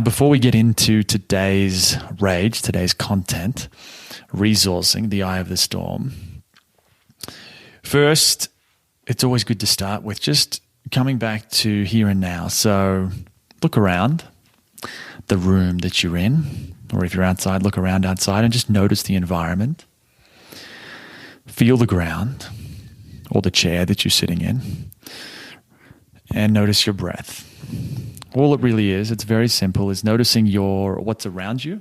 Before we get into today's rage, today's content, resourcing, the eye of the storm, first, it's always good to start with just coming back to here and now. So look around the room that you're in, or if you're outside, look around outside and just notice the environment. Feel the ground or the chair that you're sitting in, and notice your breath. All it really is, it's very simple, is noticing what's around you,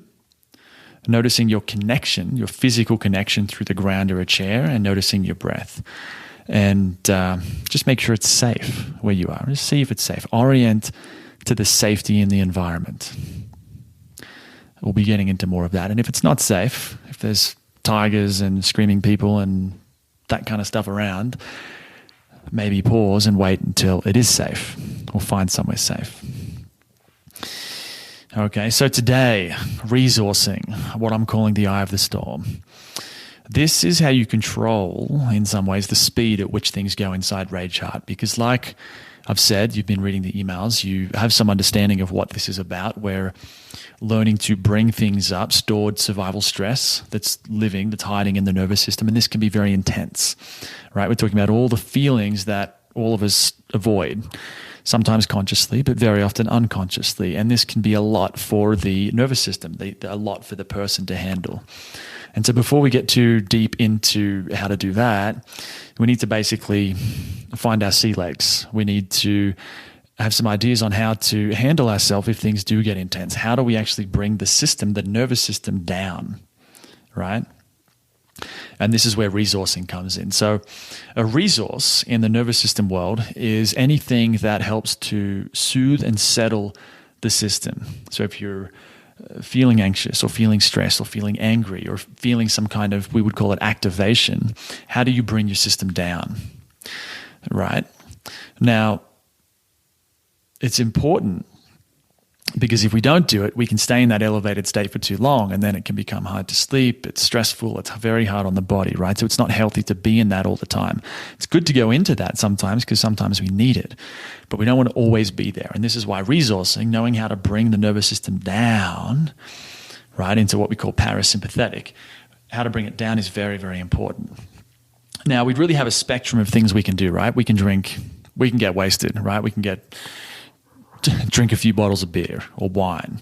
noticing your connection, your physical connection through the ground or a chair, and noticing your breath. And just make sure it's safe where you are. Just see if it's safe. Orient to the safety in the environment. We'll be getting into more of that. And if it's not safe, if there's tigers and screaming people and that kind of stuff around, maybe pause and wait until it is safe, or find somewhere safe. Okay, so today, resourcing, what I'm calling the eye of the storm. This is how you control, in some ways, the speed at which things go inside Rage Heart. Because like I've said, you've been reading the emails, you have some understanding of what this is about. We're learning to bring things up, stored survival stress that's hiding in the nervous system. And this can be very intense, right? We're talking about all the feelings that all of us avoid, sometimes consciously, but very often unconsciously. And this can be a lot for the nervous system, a lot for the person to handle. And so before we get too deep into how to do that, we need to basically find our sea legs. We need to have some ideas on how to handle ourselves if things do get intense. How do we actually bring the nervous system down, right? And this is where resourcing comes in. So a resource in the nervous system world is anything that helps to soothe and settle the system. So if you're feeling anxious or feeling stressed or feeling angry or feeling some kind of, we would call it activation, how do you bring your system down, right? Now, it's important because if we don't do it, we can stay in that elevated state for too long, and then it can become hard to sleep. It's stressful. It's very hard on the body, right? So it's not healthy to be in that all the time. It's good to go into that sometimes because sometimes we need it, but we don't want to always be there. And this is why resourcing, knowing how to bring the nervous system down, right, into what we call parasympathetic, how to bring it down is very, very important. Now, we really have a spectrum of things we can do, right? We can drink, we can get wasted, right? We can drink a few bottles of beer or wine,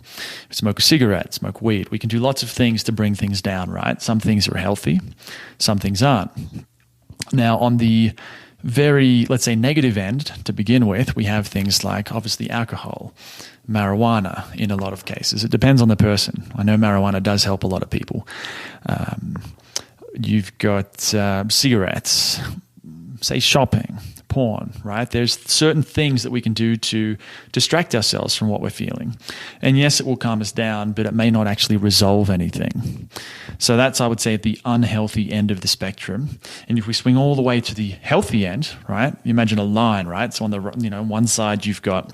smoke a cigarette, smoke weed. We can do lots of things to bring things down, right? Some things are healthy, some things aren't. Now, on the very, let's say, negative end to begin with, we have things like, obviously, alcohol, marijuana in a lot of cases. It depends on the person. I know marijuana does help a lot of people. You've got cigarettes, say shopping, porn, right? There's certain things that we can do to distract ourselves from what we're feeling. And yes, it will calm us down, but it may not actually resolve anything. So that's, I would say, at the unhealthy end of the spectrum. And if we swing all the way to the healthy end, right? You imagine a line, right? So on the, one side you've got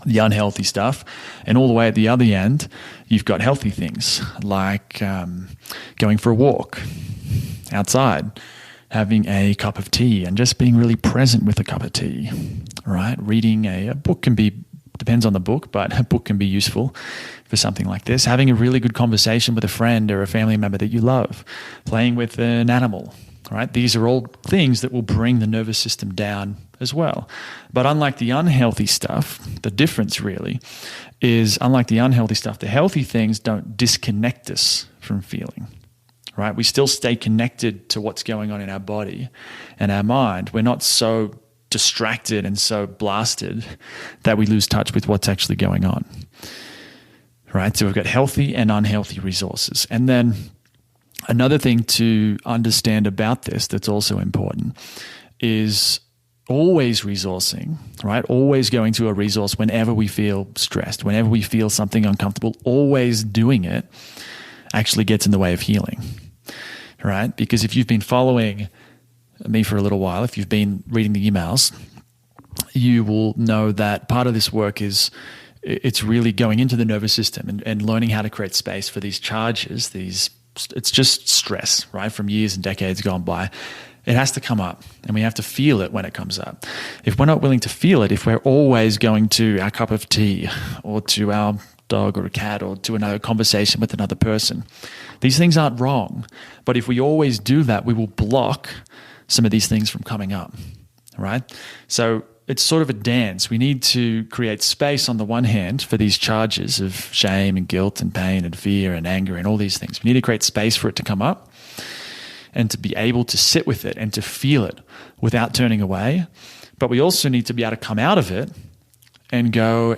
the unhealthy stuff, and all the way at the other end, you've got healthy things like going for a walk outside, having a cup of tea and just being really present with a cup of tea, right? Reading a book depends on the book, but a book can be useful for something like this. Having a really good conversation with a friend or a family member that you love, playing with an animal, right? These are all things that will bring the nervous system down as well. But unlike the unhealthy stuff, the difference really is, unlike the unhealthy stuff, the healthy things don't disconnect us from feeling. Right? We still stay connected to what's going on in our body and our mind. We're not so distracted and so blasted that we lose touch with what's actually going on. Right? So we've got healthy and unhealthy resources. And then another thing to understand about this that's also important is always resourcing, right? Always going to a resource whenever we feel stressed, whenever we feel something uncomfortable, always doing it actually gets in the way of healing. Right? Because if you've been following me for a little while, if you've been reading the emails, you will know that part of this work is it's really going into the nervous system and learning how to create space for these charges, it's just stress, right? From years and decades gone by. It has to come up, and we have to feel it when it comes up. If we're not willing to feel it, if we're always going to our cup of tea or to our dog or a cat or to another conversation with another person. These things aren't wrong, but if we always do that, we will block some of these things from coming up, right? So it's sort of a dance. We need to create space on the one hand for these charges of shame and guilt and pain and fear and anger and all these things. We need to create space for it to come up and to be able to sit with it and to feel it without turning away. But we also need to be able to come out of it and go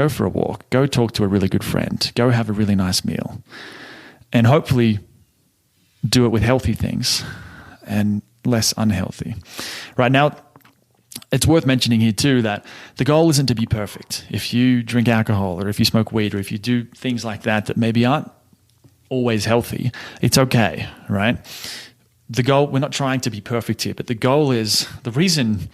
for a walk, go talk to a really good friend, go have a really nice meal, and hopefully do it with healthy things and less unhealthy. Right now, it's worth mentioning here too that the goal isn't to be perfect. If you drink alcohol or if you smoke weed or if you do things like that maybe aren't always healthy, it's okay, right? The goal, we're not trying to be perfect here, but the goal is, the reason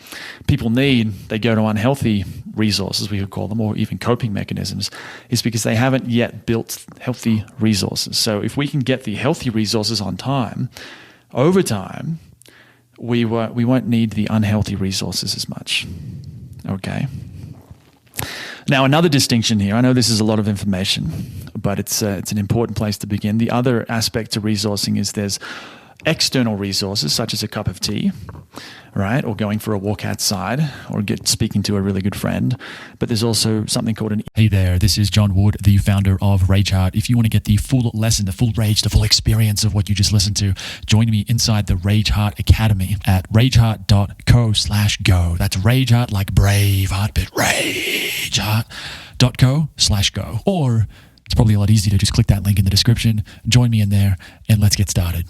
people they go to unhealthy resources, we could call them, or even coping mechanisms, is because they haven't yet built healthy resources. So if we can get the healthy resources on time, over time, we won't need the unhealthy resources as much, okay? Now, another distinction here, I know this is a lot of information, but it's an important place to begin. The other aspect to resourcing is there's external resources, such as a cup of tea, right? Or going for a walk outside, or speaking to a really good friend. But there's also something called an... Hey there, this is John Wood, the founder of Rage Heart. If you want to get the full lesson, the full rage, the full experience of what you just listened to, join me inside the Rage Heart Academy at rageheart.co/go. That's Rage Heart like brave heart, but rageheart.co/go. Or it's probably a lot easier to just click that link in the description, join me in there, and let's get started.